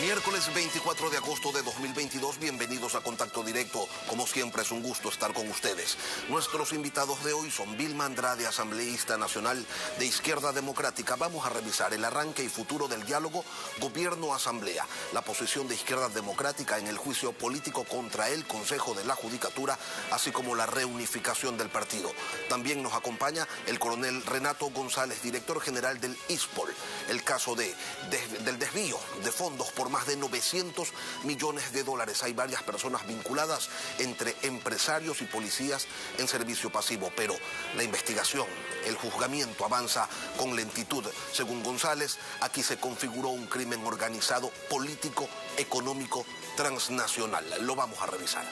Miércoles 24 de agosto de 2022, bienvenidos a Contacto Directo. Como siempre es un gusto estar con ustedes. Nuestros invitados de hoy son Vilma Andrade, asambleísta nacional de Izquierda Democrática. Vamos a revisar el arranque y futuro del diálogo Gobierno-Asamblea, la posición de Izquierda Democrática en el juicio político contra el Consejo de la Judicatura, así como la reunificación del partido. También nos acompaña el coronel Renato González, director general del ISPOL, el caso del desvío de fondos por más de 900 millones de dólares. Hay varias personas vinculadas entre empresarios y policías en servicio pasivo, pero la investigación, el juzgamiento avanza con lentitud. Según González, aquí se configuró un crimen organizado, político, económico, transnacional. Lo vamos a revisar.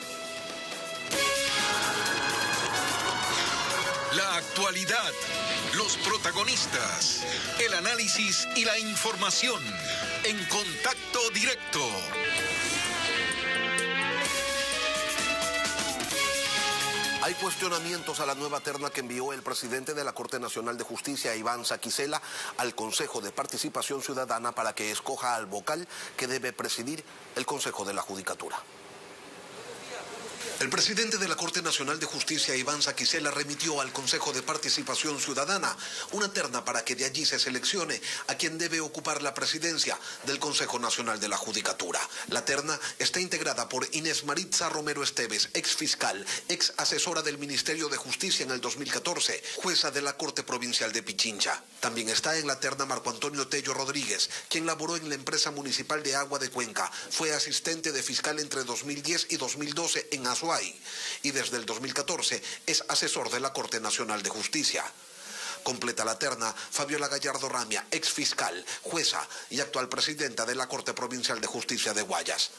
La actualidad, los protagonistas, el análisis y la información en Contacto Directo. Hay cuestionamientos a la nueva terna que envió el presidente de la Corte Nacional de Justicia, Iván Saquicela, al Consejo de Participación Ciudadana para que escoja al vocal que debe presidir el Consejo de la Judicatura. El presidente de la Corte Nacional de Justicia, Iván Saquicela, remitió al Consejo de Participación Ciudadana una terna para que de allí se seleccione a quien debe ocupar la presidencia del Consejo Nacional de la Judicatura. La terna está integrada por Inés Maritza Romero Esteves, ex fiscal, ex asesora del Ministerio de Justicia en el 2014, jueza de la Corte Provincial de Pichincha. También está en la terna Marco Antonio Tello Rodríguez, quien laboró en la empresa municipal de agua de Cuenca. Fue asistente de fiscal entre 2010 y 2012 en Azuay y desde el 2014 es asesor de la Corte Nacional de Justicia. Completa la terna Fabiola Gallardo Ramia, ex fiscal, jueza y actual presidenta de la Corte Provincial de Justicia de Guayas.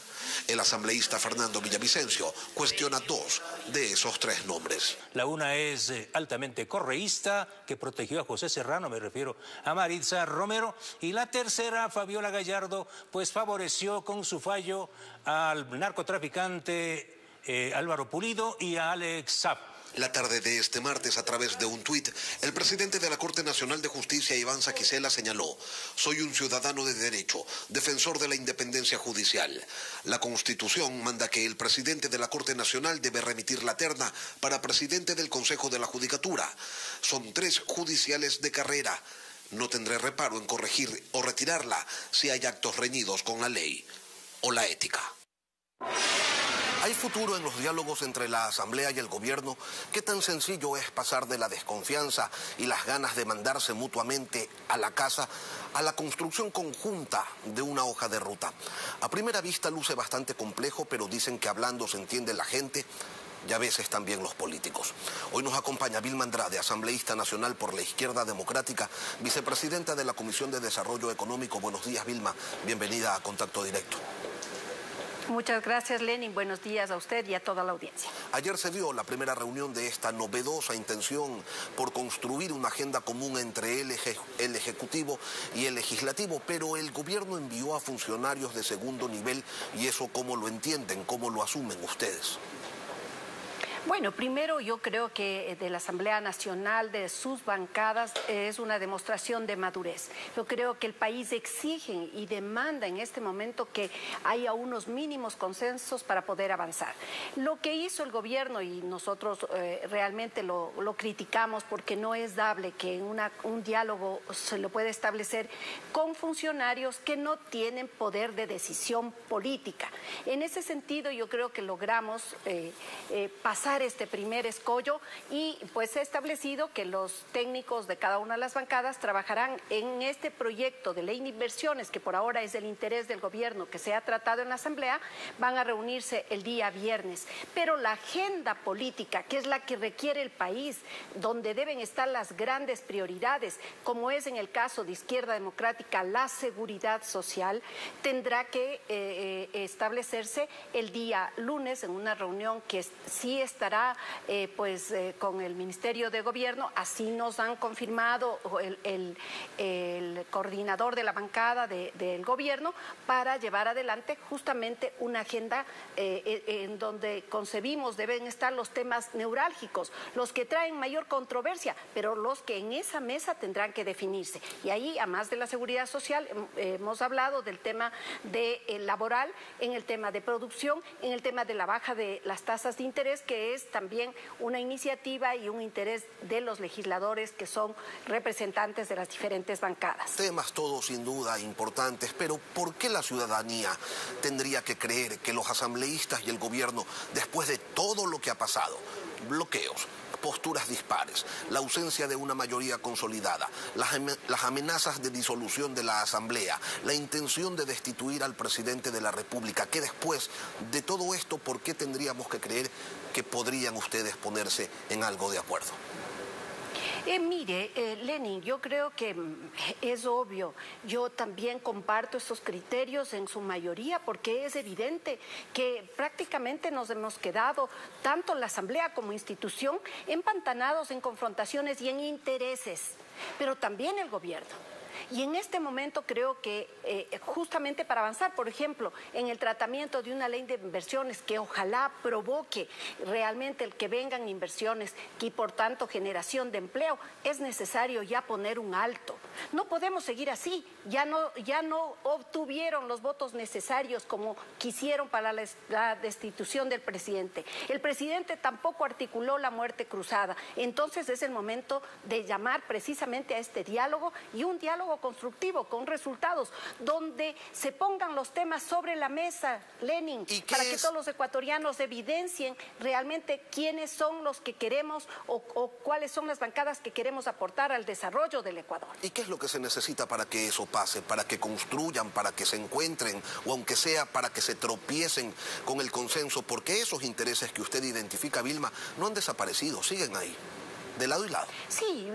El asambleísta Fernando Villavicencio cuestiona dos de esos tres nombres. La una es altamente correísta, que protegió a José Serrano, me refiero a Maritza Romero, y la tercera, Fabiola Gallardo, pues favoreció con su fallo al narcotraficante Álvaro Pulido y a Alex Saab. La tarde de este martes, a través de un tuit, el presidente de la Corte Nacional de Justicia, Iván Saquicela, señaló: soy un ciudadano de derecho, defensor de la independencia judicial. La Constitución manda que el presidente de la Corte Nacional debe remitir la terna para presidente del Consejo de la Judicatura. Son 3 judiciales de carrera. No tendré reparo en corregir o retirarla si hay actos reñidos con la ley o la ética. ¿Hay futuro en los diálogos entre la Asamblea y el Gobierno? ¿Qué tan sencillo es pasar de la desconfianza y las ganas de mandarse mutuamente a la casa a la construcción conjunta de una hoja de ruta? A primera vista luce bastante complejo, pero dicen que hablando se entiende la gente y a veces también los políticos. Hoy nos acompaña Vilma Andrade, asambleísta nacional por la Izquierda Democrática, vicepresidenta de la Comisión de Desarrollo Económico. Buenos días, Vilma. Bienvenida a Contacto Directo. Muchas gracias, Lenin. Buenos días a usted y a toda la audiencia. Ayer se dio la primera reunión de esta novedosa intención por construir una agenda común entre el Ejecutivo y el Legislativo, pero el Gobierno envió a funcionarios de segundo nivel, y eso ¿cómo lo entienden? ¿Cómo lo asumen ustedes? Bueno, primero yo creo que de la Asamblea Nacional, de sus bancadas, es una demostración de madurez. Yo creo que el país exige y demanda en este momento que haya unos mínimos consensos para poder avanzar. Lo que hizo el gobierno, y nosotros realmente lo criticamos porque no es dable que un diálogo se lo puede establecer con funcionarios que no tienen poder de decisión política. En ese sentido yo creo que logramos pasar este primer escollo y pues se ha establecido que los técnicos de cada una de las bancadas trabajarán en este proyecto de ley de inversiones, que por ahora es el interés del gobierno, que se ha tratado en la Asamblea. Van a reunirse el día viernes, pero la agenda política, que es la que requiere el país, donde deben estar las grandes prioridades, como es en el caso de Izquierda Democrática, la seguridad social, tendrá que establecerse el día lunes en una reunión que sí está estará con el Ministerio de Gobierno, así nos han confirmado el coordinador de la bancada del Gobierno, para llevar adelante justamente una agenda en donde concebimos deben estar los temas neurálgicos, los que traen mayor controversia, pero los que en esa mesa tendrán que definirse. Y ahí, además de la seguridad social, hemos hablado del tema laboral, en el tema de producción, en el tema de la baja de las tasas de interés, que es también una iniciativa y un interés de los legisladores que son representantes de las diferentes bancadas. Temas todos sin duda importantes, pero ¿por qué la ciudadanía tendría que creer que los asambleístas y el gobierno, después de todo lo que ha pasado, bloqueos, posturas dispares, la ausencia de una mayoría consolidada, las amenazas de disolución de la Asamblea, la intención de destituir al presidente de la República, que después de todo esto, ¿por qué tendríamos que creer que podrían ustedes ponerse en algo de acuerdo? Mire, Lenin, yo creo que es obvio, yo también comparto estos criterios en su mayoría, porque es evidente que prácticamente nos hemos quedado, tanto la Asamblea como institución, empantanados en confrontaciones y en intereses, pero también el gobierno. Y en este momento creo que justamente para avanzar, por ejemplo, en el tratamiento de una ley de inversiones que ojalá provoque realmente el que vengan inversiones y por tanto generación de empleo, es necesario ya poner un alto. No podemos seguir así, ya no obtuvieron los votos necesarios como quisieron para la destitución del presidente. El presidente tampoco articuló la muerte cruzada. Entonces es el momento de llamar precisamente a este diálogo, y un diálogo constructivo con resultados, donde se pongan los temas sobre la mesa, Lenin, para que todos los ecuatorianos evidencien realmente quiénes son los que queremos o cuáles son las bancadas que queremos aportar al desarrollo del Ecuador. ¿Y qué es lo que se necesita para que eso pase, para que construyan, para que se encuentren, o aunque sea para que se tropiecen con el consenso? Porque esos intereses que usted identifica, Vilma, no han desaparecido, siguen ahí, de lado y lado. Sí,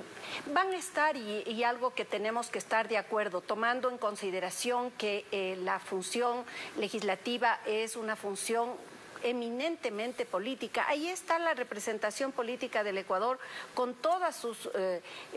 van a estar, y algo que tenemos que estar de acuerdo, tomando en consideración que la función legislativa es una función eminentemente política. Ahí está la representación política del Ecuador, con todas sus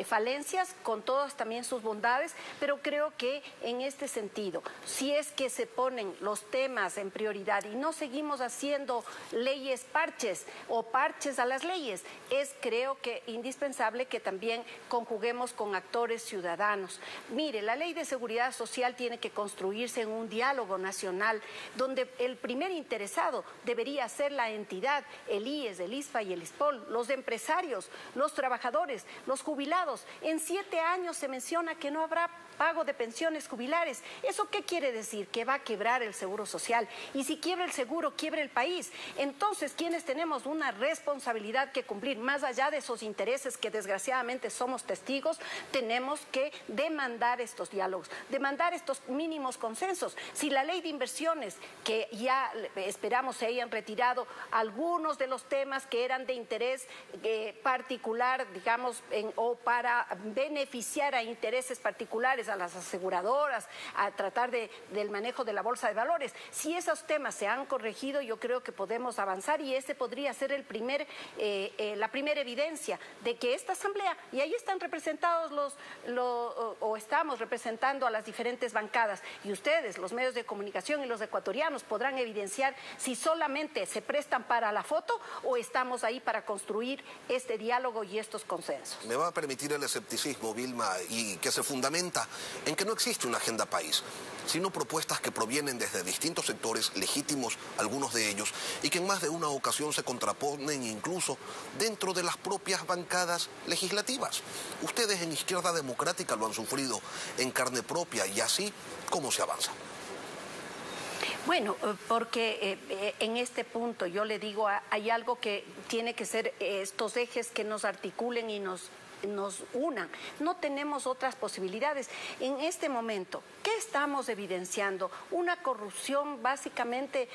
falencias, con todas también sus bondades, pero creo que en este sentido, si es que se ponen los temas en prioridad y no seguimos haciendo leyes parches o parches a las leyes, es creo que indispensable que también conjuguemos con actores ciudadanos. Mire, la ley de seguridad social tiene que construirse en un diálogo nacional, donde el primer interesado debería ser la entidad, el IES, el ISFA y el ISPOL, los empresarios, los trabajadores, los jubilados. En 7 años se menciona que no habrá pago de pensiones jubilares. ¿Eso qué quiere decir? Que va a quebrar el seguro social. Y si quiebra el seguro, quiebra el país. Entonces, quienes tenemos una responsabilidad que cumplir, más allá de esos intereses que desgraciadamente somos testigos, tenemos que demandar estos diálogos, demandar estos mínimos consensos. Si la ley de inversiones, que ya esperamos se hayan retirado algunos de los temas que eran de interés particular, digamos, o para beneficiar a intereses particulares, a las aseguradoras, a tratar del manejo de la bolsa de valores. Si esos temas se han corregido, yo creo que podemos avanzar, y este podría ser la primera evidencia de que esta asamblea, y ahí están representados o estamos representando a las diferentes bancadas, y ustedes, los medios de comunicación y los ecuatorianos, podrán evidenciar si solamente se prestan para la foto o estamos ahí para construir este diálogo y estos consensos. Me va a permitir el escepticismo, Vilma, y que se fundamenta en que no existe una agenda país, sino propuestas que provienen desde distintos sectores, legítimos algunos de ellos, y que en más de una ocasión se contraponen incluso dentro de las propias bancadas legislativas. Ustedes en Izquierda Democrática lo han sufrido en carne propia, y así, ¿cómo se avanza? Bueno, porque en este punto yo le digo, hay algo que tiene que ser estos ejes que nos articulen y nos unan. No tenemos otras posibilidades. En este momento, ¿qué estamos evidenciando? Una corrupción básicamente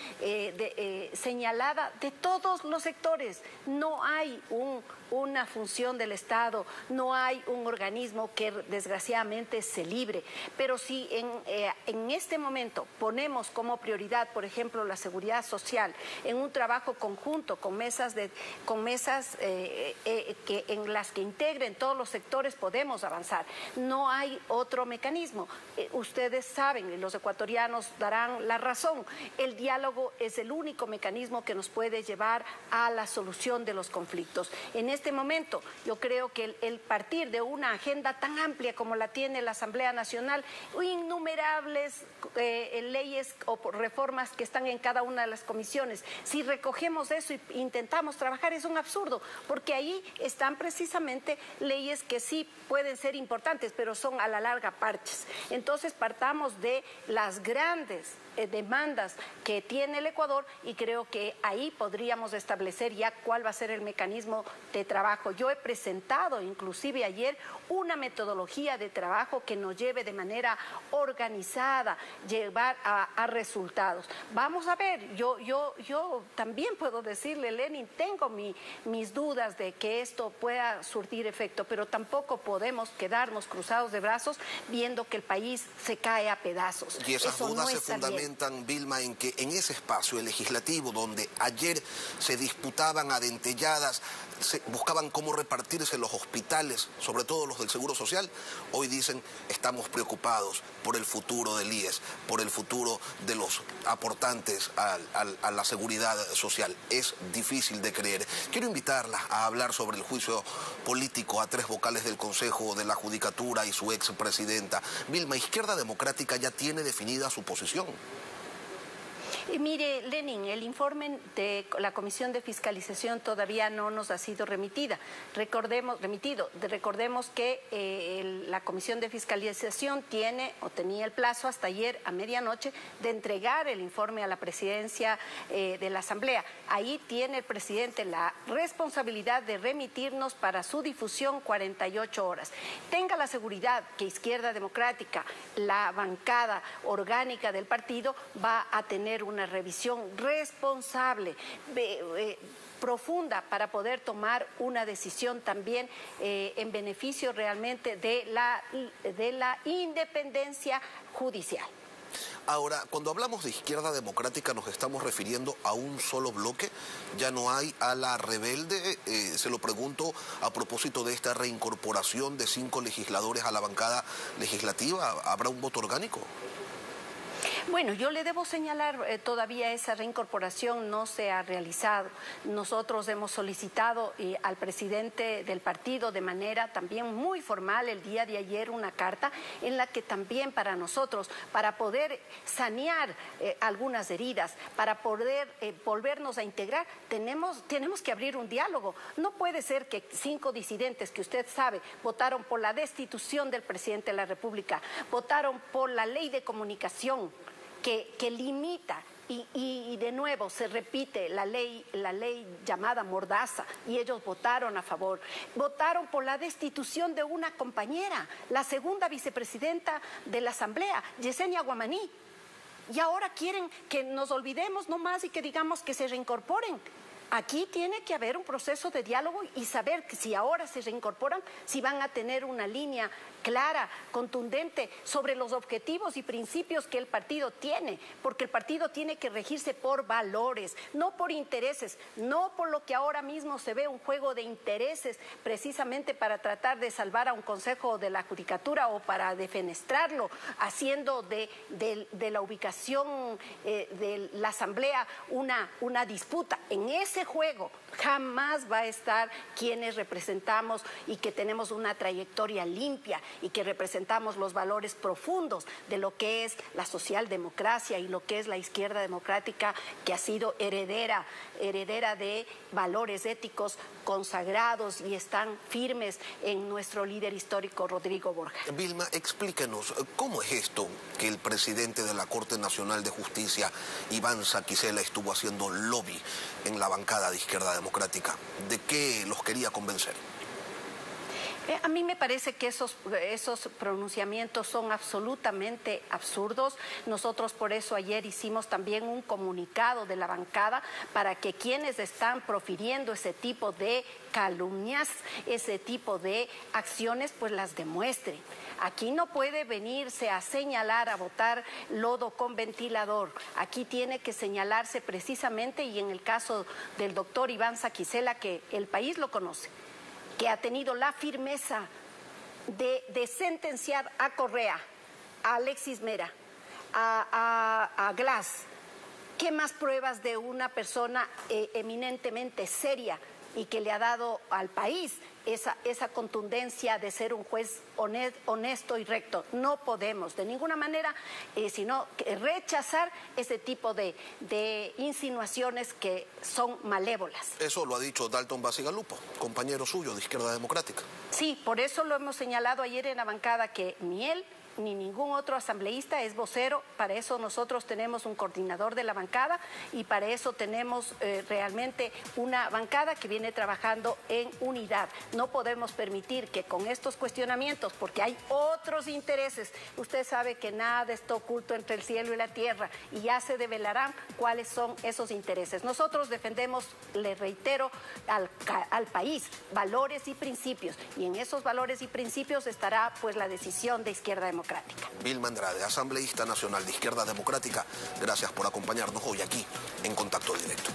señalada de todos los sectores. No hay una función del Estado, no hay un organismo que desgraciadamente se libre. Pero si en este momento ponemos como prioridad, por ejemplo, la seguridad social, en un trabajo conjunto con mesas en las que integren todos los sectores, podemos avanzar. No hay otro mecanismo. Ustedes saben, y los ecuatorianos darán la razón, el diálogo es el único mecanismo que nos puede llevar a la solución de los conflictos. En este momento, yo creo que el partir de una agenda tan amplia como la tiene la Asamblea Nacional, innumerables leyes o reformas que están en cada una de las comisiones, si recogemos eso e intentamos trabajar, es un absurdo, porque ahí están precisamente leyes que sí pueden ser importantes, pero son a la larga parches. Entonces partamos de las grandes demandas que tiene el Ecuador y creo que ahí podríamos establecer ya cuál va a ser el mecanismo de trabajo. Yo he presentado inclusive ayer una metodología de trabajo que nos lleve de manera organizada, llevar a resultados. Vamos a ver, yo también puedo decirle, Lenin, tengo mis dudas de que esto pueda surtir efecto, pero tampoco podemos quedarnos cruzados de brazos viendo que el país se cae a pedazos. Y esas dudas se fundamentan, Vilma, en que en ese espacio, el legislativo, donde ayer se disputaban a dentelladas, buscaban cómo repartirse los hospitales, sobre todo los del Seguro Social, hoy dicen estamos preocupados por el futuro del IES, por el futuro de los aportantes a la seguridad social. Es difícil de creer. Quiero invitarla a hablar sobre el juicio político a 3 vocales del Consejo de la Judicatura y su expresidenta. Vilma, Izquierda Democrática ya tiene definida su posición. Mire, Lenin, el informe de la Comisión de Fiscalización todavía no nos ha sido remitido. Recordemos que la Comisión de Fiscalización tenía el plazo hasta ayer a medianoche de entregar el informe a la presidencia de la Asamblea. Ahí tiene el presidente la responsabilidad de remitirnos para su difusión 48 horas. Tenga la seguridad que Izquierda Democrática, la bancada orgánica del partido, va a tener una revisión responsable, profunda, para poder tomar una decisión también en beneficio realmente de la independencia judicial. Ahora, cuando hablamos de Izquierda Democrática nos estamos refiriendo a un solo bloque, ya no hay ala rebelde. Se lo pregunto a propósito de esta reincorporación de 5 legisladores a la bancada legislativa. ¿Habrá un voto orgánico? Bueno, yo le debo señalar, todavía esa reincorporación no se ha realizado. Nosotros hemos solicitado al presidente del partido de manera también muy formal el día de ayer una carta en la que también para nosotros, para poder sanear algunas heridas, para poder volvernos a integrar, tenemos que abrir un diálogo. No puede ser que 5 disidentes que usted sabe votaron por la destitución del presidente de la República, votaron por la ley de comunicación, que limita y de nuevo se repite la ley llamada Mordaza, y ellos votaron a favor. Votaron por la destitución de una compañera, la segunda vicepresidenta de la Asamblea, Yesenia Guamaní. Y ahora quieren que nos olvidemos nomás y que digamos que se reincorporen. Aquí tiene que haber un proceso de diálogo y saber que si ahora se reincorporan, si van a tener una línea clara, contundente sobre los objetivos y principios que el partido tiene, porque el partido tiene que regirse por valores, no por intereses, no por lo que ahora mismo se ve un juego de intereses precisamente para tratar de salvar a un Consejo de la Judicatura o para defenestrarlo, haciendo de la ubicación de la Asamblea una disputa. En ese juego jamás va a estar quienes representamos y que tenemos una trayectoria limpia y que representamos los valores profundos de lo que es la socialdemocracia y lo que es la izquierda democrática, que ha sido heredera de valores éticos consagrados y están firmes en nuestro líder histórico Rodrigo Borja. Vilma, explíquenos, ¿cómo es esto que el presidente de la Corte Nacional de Justicia, Ivansa Quisela, estuvo haciendo lobby en la bancada de Izquierda Democrática? ¿De qué los quería convencer? A mí me parece que esos pronunciamientos son absolutamente absurdos. Nosotros por eso ayer hicimos también un comunicado de la bancada para que quienes están profiriendo ese tipo de calumnias, ese tipo de acciones, pues las demuestren. Aquí no puede venirse a señalar, a botar lodo con ventilador. Aquí tiene que señalarse precisamente, y en el caso del doctor Ivanza Quisela, que el país lo conoce, que ha tenido la firmeza de sentenciar a Correa, a Alexis Mera, a Glass. ¿Qué más pruebas de una persona eminentemente seria y que le ha dado al país esa contundencia de ser un juez honesto y recto? No podemos de ninguna manera sino rechazar ese tipo de insinuaciones que son malévolas. Eso lo ha dicho Dalton Bacigalupo, compañero suyo de Izquierda Democrática. Sí, por eso lo hemos señalado ayer en la bancada, que ni él ni ningún otro asambleísta es vocero. Para eso nosotros tenemos un coordinador de la bancada y para eso tenemos realmente una bancada que viene trabajando en unidad. No podemos permitir que con estos cuestionamientos, porque hay otros intereses, usted sabe que nada está oculto entre el cielo y la tierra, y ya se develarán cuáles son esos intereses. Nosotros defendemos, le reitero, al país, valores y principios, y en esos valores y principios estará pues la decisión de Izquierda Democrática. Vilma Andrade, asambleísta nacional de Izquierda Democrática, gracias por acompañarnos hoy aquí en Contacto Directo.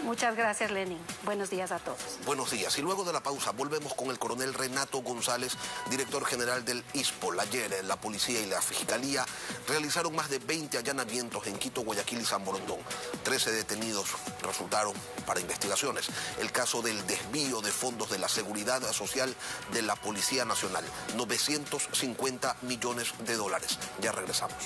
Muchas gracias, Lenin. Buenos días a todos. Buenos días. Y luego de la pausa volvemos con el coronel Renato González, director general del ISPOL. Ayer la policía y la fiscalía realizaron más de 20 allanamientos en Quito, Guayaquil y San Borondón. 13 detenidos resultaron para investigaciones. El caso del desvío de fondos de la Seguridad Social de la Policía Nacional. 950 millones de dólares. Ya regresamos.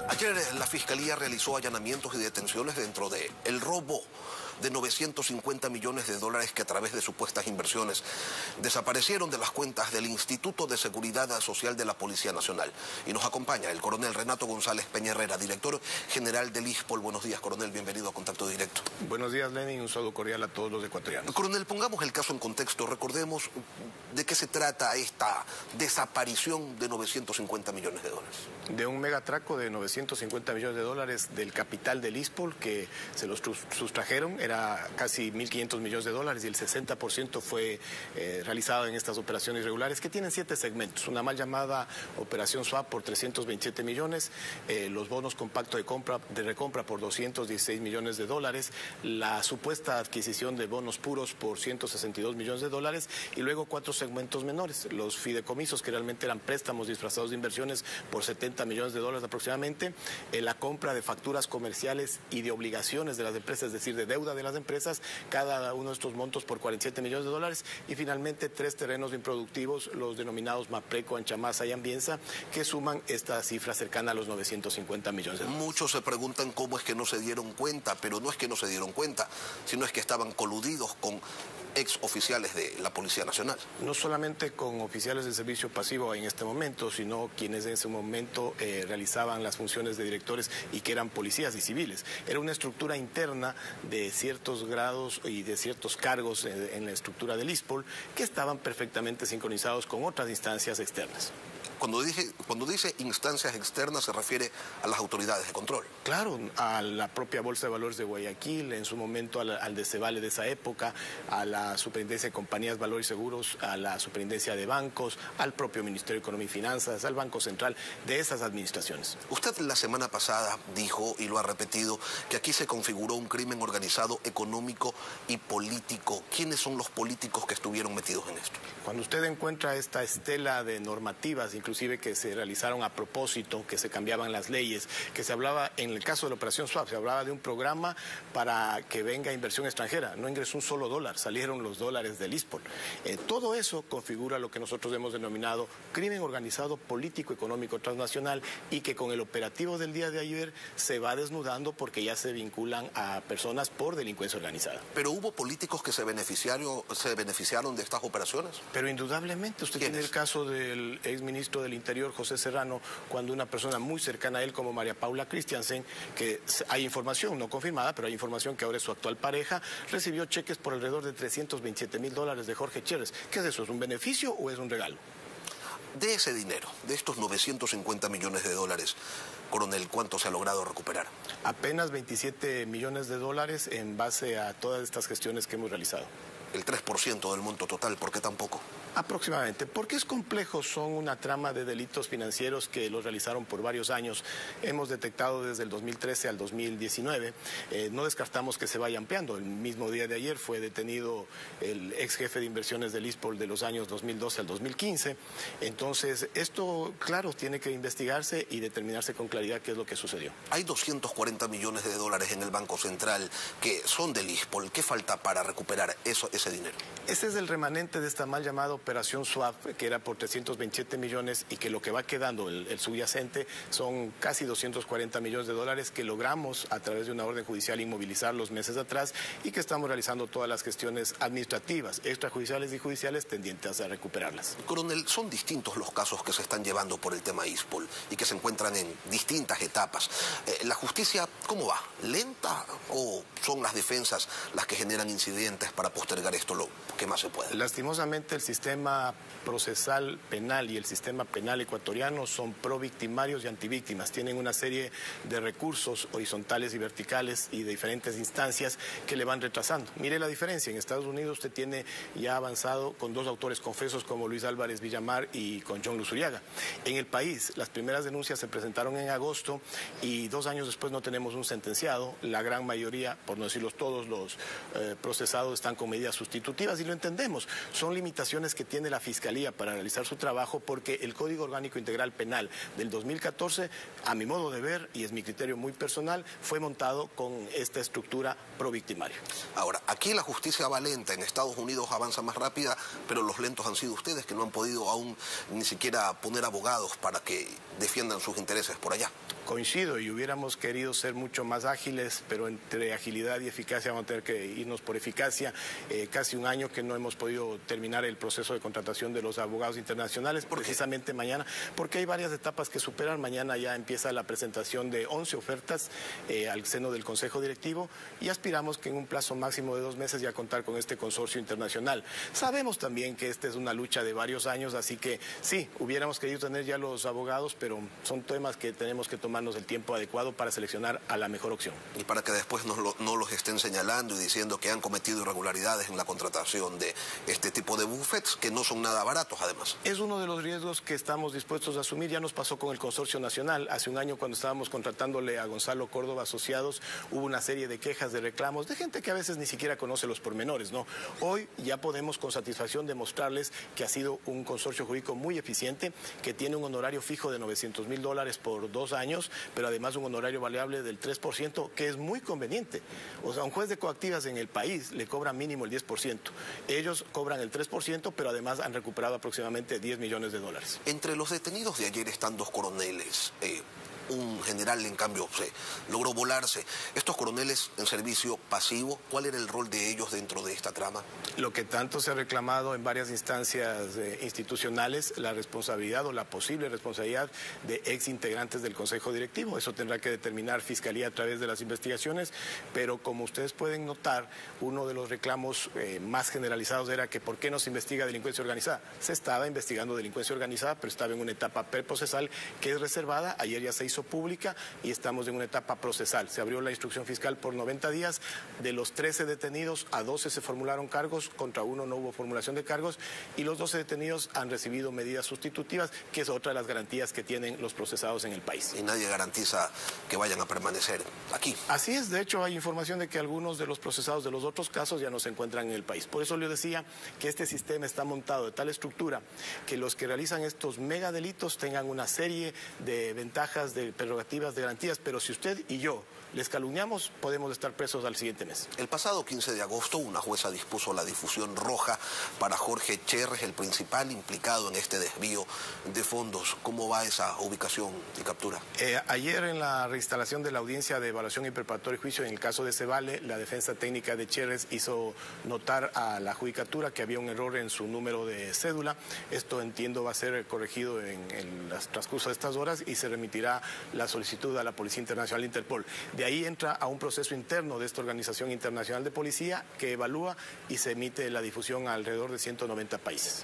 Ayer la Fiscalía realizó allanamientos y detenciones dentro de el robo de 950 millones de dólares que a través de supuestas inversiones desaparecieron de las cuentas del Instituto de Seguridad Social de la Policía Nacional. Y nos acompaña el coronel Renato González Peña Herrera, director general del ISPOL. Buenos días, coronel, bienvenido a Contacto Directo. Buenos días, Lenin, un saludo cordial a todos los ecuatorianos. Coronel, pongamos el caso en contexto, recordemos de qué se trata esta desaparición de 950 millones de dólares. De un megatraco de 950 millones de dólares del capital del ISPOL, que se los sustrajeron, era casi 1.500 millones de dólares, y el 60% fue realizado en estas operaciones irregulares, que tienen 7 segmentos. Una mal llamada operación swap por 327 millones, los bonos con pacto de recompra por 216 millones de dólares, la supuesta adquisición de bonos puros por 162 millones de dólares, y luego 4 segmentos menores, los fideicomisos, que realmente eran préstamos disfrazados de inversiones por 70 millones de dólares aproximadamente, la compra de facturas comerciales y de obligaciones de las empresas, es decir, de deuda de las empresas, cada uno de estos montos por 47 millones de dólares, y finalmente 3 terrenos improductivos, los denominados Mapreco, Anchamaza y Ambienza, que suman esta cifra cercana a los 950 millones de dólares. Muchos se preguntan cómo es que no se dieron cuenta, pero no es que no se dieron cuenta, sino es que estaban coludidos con ex oficiales de la Policía Nacional. No solamente con oficiales de servicio pasivo en este momento, sino quienes en ese momento realizaban las funciones de directores y que eran policías y civiles. Era una estructura interna de ciertos grados y de ciertos cargos en la estructura del ISPOL que estaban perfectamente sincronizados con otras instancias externas. Cuando dice instancias externas se refiere a las autoridades de control. Claro, a la propia Bolsa de Valores de Guayaquil, en su momento al Decebale de esa época, a la Superintendencia de Compañías, Valores y Seguros, a la Superintendencia de Bancos, al propio Ministerio de Economía y Finanzas, al Banco Central, de esas administraciones. Usted la semana pasada dijo, y lo ha repetido, que aquí se configuró un crimen organizado, económico y político. ¿Quiénes son los políticos que estuvieron metidos en esto? Cuando usted encuentra esta estela de normativas, inclusive que se realizaron a propósito, que se cambiaban las leyes, que se hablaba, en el caso de la operación swap, se hablaba de un programa para que venga inversión extranjera. No ingresó un solo dólar, salieron los dólares del ISPOL. Todo eso configura lo que nosotros hemos denominado crimen organizado, político, económico, transnacional, y que con el operativo del día de ayer se va desnudando porque ya se vinculan a personas por delincuencia organizada. ¿Pero hubo políticos que se beneficiaron de estas operaciones? Pero indudablemente, usted tiene el caso del exministro del Interior, José Serrano, cuando una persona muy cercana a él, como María Paula Christiansen, que hay información no confirmada, pero hay información que ahora es su actual pareja, recibió cheques por alrededor de $327,000 de Jorge Chérez. ¿Qué es eso? ¿Es un beneficio o es un regalo? De ese dinero, de estos 950 millones de dólares, coronel, ¿cuánto se ha logrado recuperar? Apenas 27 millones de dólares en base a todas estas gestiones que hemos realizado. El 3% del monto total, ¿por qué tan poco? Aproximadamente. Porque es complejo, son una trama de delitos financieros que los realizaron por varios años. Hemos detectado desde el 2013 al 2019. No descartamos que se vaya ampliando. El mismo día de ayer fue detenido el ex jefe de inversiones del ISPOL de los años 2012 al 2015. Entonces, esto, claro, tiene que investigarse y determinarse con claridad qué es lo que sucedió. Hay 240 millones de dólares en el Banco Central que son del ISPOL. ¿Qué falta para recuperar ese dinero? Ese es el remanente de esta mal llamada operación swap, que era por 327 millones y que lo que va quedando, el subyacente, son casi 240 millones de dólares que logramos a través de una orden judicial inmovilizar los meses atrás y que estamos realizando todas las gestiones administrativas, extrajudiciales y judiciales tendientes a recuperarlas. Coronel, son distintos los casos que se están llevando por el tema ISPOL y que se encuentran en distintas etapas. ¿La justicia cómo va? ¿Lenta o son las defensas las que generan incidentes para postergar esto lo que más se puede? Lastimosamente el sistema procesal penal y el sistema penal ecuatoriano son pro-victimarios y antivíctimas. Tienen una serie de recursos horizontales y verticales y de diferentes instancias que le van retrasando. Mire la diferencia. En Estados Unidos usted tiene ya avanzado con 2 autores confesos como Luis Álvarez Villamar y con John Luzuriaga. En el país, las primeras denuncias se presentaron en agosto y 2 años después no tenemos un sentenciado. La gran mayoría, por no decirlos todos, los procesados están con medidas sustitutivas y lo entendemos. Son limitaciones que tiene la Fiscalía para realizar su trabajo porque el Código Orgánico Integral Penal del 2014, a mi modo de ver, y es mi criterio muy personal, fue montado con esta estructura pro-victimaria. Ahora, aquí la justicia va lenta, en Estados Unidos avanza más rápida, pero los lentos han sido ustedes que no han podido aún ni siquiera poner abogados para que defiendan sus intereses por allá. Coincido y hubiéramos querido ser mucho más ágiles, pero entre agilidad y eficacia vamos a tener que irnos por eficacia. Casi un año que no hemos podido terminar el proceso de contratación de los abogados internacionales, precisamente mañana, porque hay varias etapas que superar. Mañana ya empieza la presentación de 11 ofertas al seno del Consejo Directivo y aspiramos que en un plazo máximo de 2 meses ya contar con este consorcio internacional. Sabemos también que esta es una lucha de varios años, así que sí, hubiéramos querido tener ya los abogados, pero son temas que tenemos que tomarnos el tiempo adecuado para seleccionar a la mejor opción. Y para que después no los estén señalando y diciendo que han cometido irregularidades en la contratación de este tipo de bufetes, que no son nada baratos además. Es uno de los riesgos que estamos dispuestos a asumir. Ya nos pasó con el Consorcio Nacional. Hace un año cuando estábamos contratándole a Gonzalo Córdoba Asociados, hubo una serie de quejas, de reclamos, de gente que a veces ni siquiera conoce los pormenores, ¿no? Hoy ya podemos con satisfacción demostrarles que ha sido un consorcio jurídico muy eficiente, que tiene un honorario fijo de $900,000 por 2 años, pero además un honorario variable del 3%, que es muy conveniente. O sea, un juez de coactivas en el país le cobra mínimo el 10%. Ellos cobran el 3%, pero además han recuperado aproximadamente $10 millones. Entre los detenidos de ayer están 2 coroneles. Un general, en cambio, logró volarse. Estos coroneles en servicio pasivo, ¿cuál era el rol de ellos dentro de esta trama? Lo que tanto se ha reclamado en varias instancias institucionales, la responsabilidad o la posible responsabilidad de ex integrantes del Consejo Directivo. Eso tendrá que determinar Fiscalía a través de las investigaciones, pero como ustedes pueden notar, uno de los reclamos más generalizados era que ¿por qué no se investiga delincuencia organizada? Se estaba investigando delincuencia organizada, pero estaba en una etapa preprocesal que es reservada. Ayer ya se hizo pública y estamos en una etapa procesal. Se abrió la instrucción fiscal por 90 días. De los 13 detenidos, a 12 se formularon cargos, contra 1 no hubo formulación de cargos y los 12 detenidos han recibido medidas sustitutivas, que es otra de las garantías que tienen los procesados en el país. Y nadie garantiza que vayan a permanecer aquí. Así es, de hecho hay información de que algunos de los procesados de los otros casos ya no se encuentran en el país. Por eso yo decía que este sistema está montado de tal estructura que los que realizan estos megadelitos tengan una serie de ventajas de de prerrogativas, de garantías, pero si usted y yo les calumniamos, podemos estar presos al siguiente mes. El pasado 15 de agosto, una jueza dispuso la difusión roja para Jorge Cherres, el principal implicado en este desvío de fondos. ¿Cómo va esa ubicación y captura? Ayer, en la reinstalación de la audiencia de evaluación y preparatorio de juicio, en el caso de Cevale, la defensa técnica de Cherres hizo notar a la judicatura que había un error en su número de cédula. Esto, entiendo, va a ser corregido en el transcurso de estas horas y se remitirá la solicitud a la Policía Internacional Interpol. De ahí entra a un proceso interno de esta Organización Internacional de Policía que evalúa y se emite la difusión a alrededor de 190 países.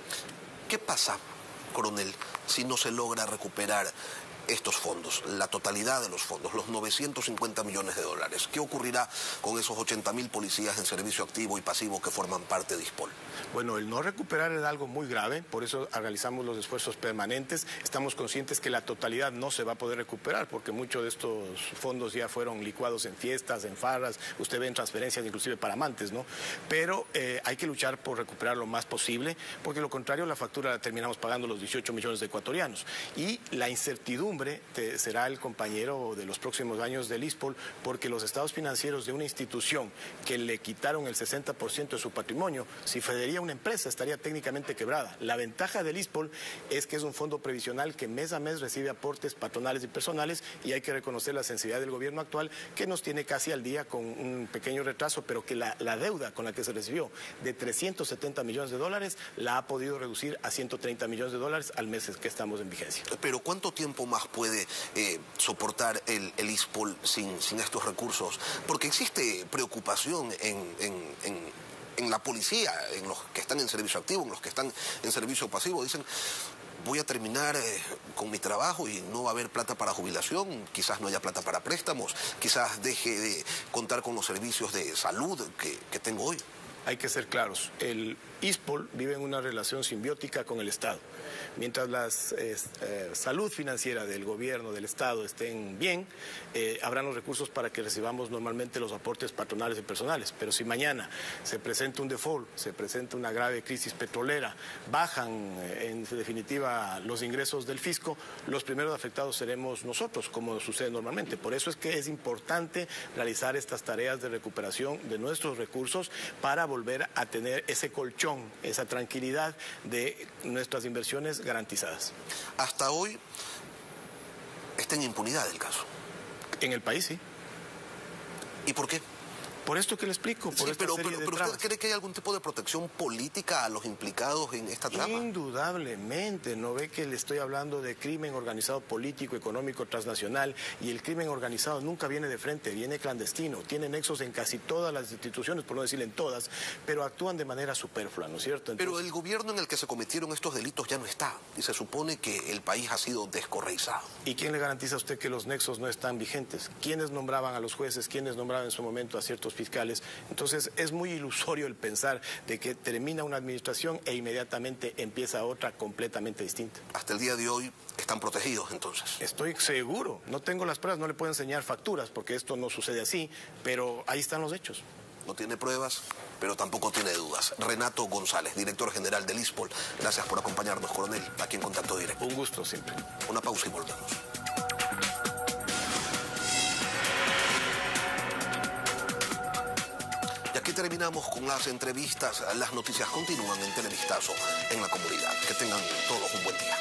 ¿Qué pasa, coronel, si no se logra recuperar estos fondos, la totalidad de los fondos, los 950 millones de dólares? ¿Qué ocurrirá con esos 80.000 policías en servicio activo y pasivo que forman parte de ISPOL? Bueno, el no recuperar es algo muy grave, por eso realizamos los esfuerzos permanentes. Estamos conscientes que la totalidad no se va a poder recuperar porque muchos de estos fondos ya fueron licuados en fiestas, en farras, usted ve en transferencias inclusive para amantes, ¿no? Pero hay que luchar por recuperar lo más posible, porque de lo contrario la factura la terminamos pagando los 18 millones de ecuatorianos. Y la incertidumbre será el compañero de los próximos años del ISPOL, porque los estados financieros de una institución que le quitaron el 60% de su patrimonio, si sería una empresa, estaría técnicamente quebrada. La ventaja del ISPOL es que es un fondo previsional que mes a mes recibe aportes patronales y personales, y hay que reconocer la sensibilidad del gobierno actual, que nos tiene casi al día con un pequeño retraso, pero que la deuda con la que se recibió de 370 millones de dólares la ha podido reducir a 130 millones de dólares al mes que estamos en vigencia. Pero ¿cuánto tiempo más puede soportar el ISPOL sin estos recursos? Porque existe preocupación en la policía, en los que están en servicio activo, en los que están en servicio pasivo. Dicen, voy a terminar con mi trabajo y no va a haber plata para jubilación, quizás no haya plata para préstamos, quizás deje de contar con los servicios de salud que tengo hoy. Hay que ser claros, el ISPOL vive en una relación simbiótica con el Estado. Mientras la salud financiera del gobierno, del Estado, estén bien, habrán los recursos para que recibamos normalmente los aportes patronales y personales. Pero si mañana se presenta un default, se presenta una grave crisis petrolera, bajan en definitiva los ingresos del fisco, los primeros afectados seremos nosotros, como sucede normalmente. Por eso es que es importante realizar estas tareas de recuperación de nuestros recursos para volver a tener ese colchón, esa tranquilidad de nuestras inversiones garantizadas. Hasta hoy está en impunidad el caso. En el país, sí. ¿Y por qué? Por esto que le explico, por esta serie de pero trabas. ¿usted cree que hay algún tipo de protección política a los implicados en esta trama? Indudablemente, ¿no ve que le estoy hablando de crimen organizado político, económico, transnacional? Y el crimen organizado nunca viene de frente, viene clandestino, tiene nexos en casi todas las instituciones, por no decir en todas, pero actúan de manera superflua, ¿no es cierto? Entonces, pero el gobierno en el que se cometieron estos delitos ya no está, y se supone que el país ha sido descorreizado. ¿Y quién le garantiza a usted que los nexos no están vigentes? ¿Quiénes nombraban a los jueces? ¿Quiénes nombraban en su momento a ciertos fiscales? Entonces es muy ilusorio el pensar de que termina una administración e inmediatamente empieza otra completamente distinta. Hasta el día de hoy están protegidos entonces. Estoy seguro, no tengo las pruebas, no le puedo enseñar facturas porque esto no sucede así, pero ahí están los hechos. No tiene pruebas, pero tampoco tiene dudas. Renato González, director general del ISPOL, gracias por acompañarnos, coronel, aquí en Contacto Directo. Un gusto siempre. Una pausa y volvemos. Aquí terminamos con las entrevistas. Las noticias continúan en Televistazo, en la comunidad. Que tengan todos un buen día.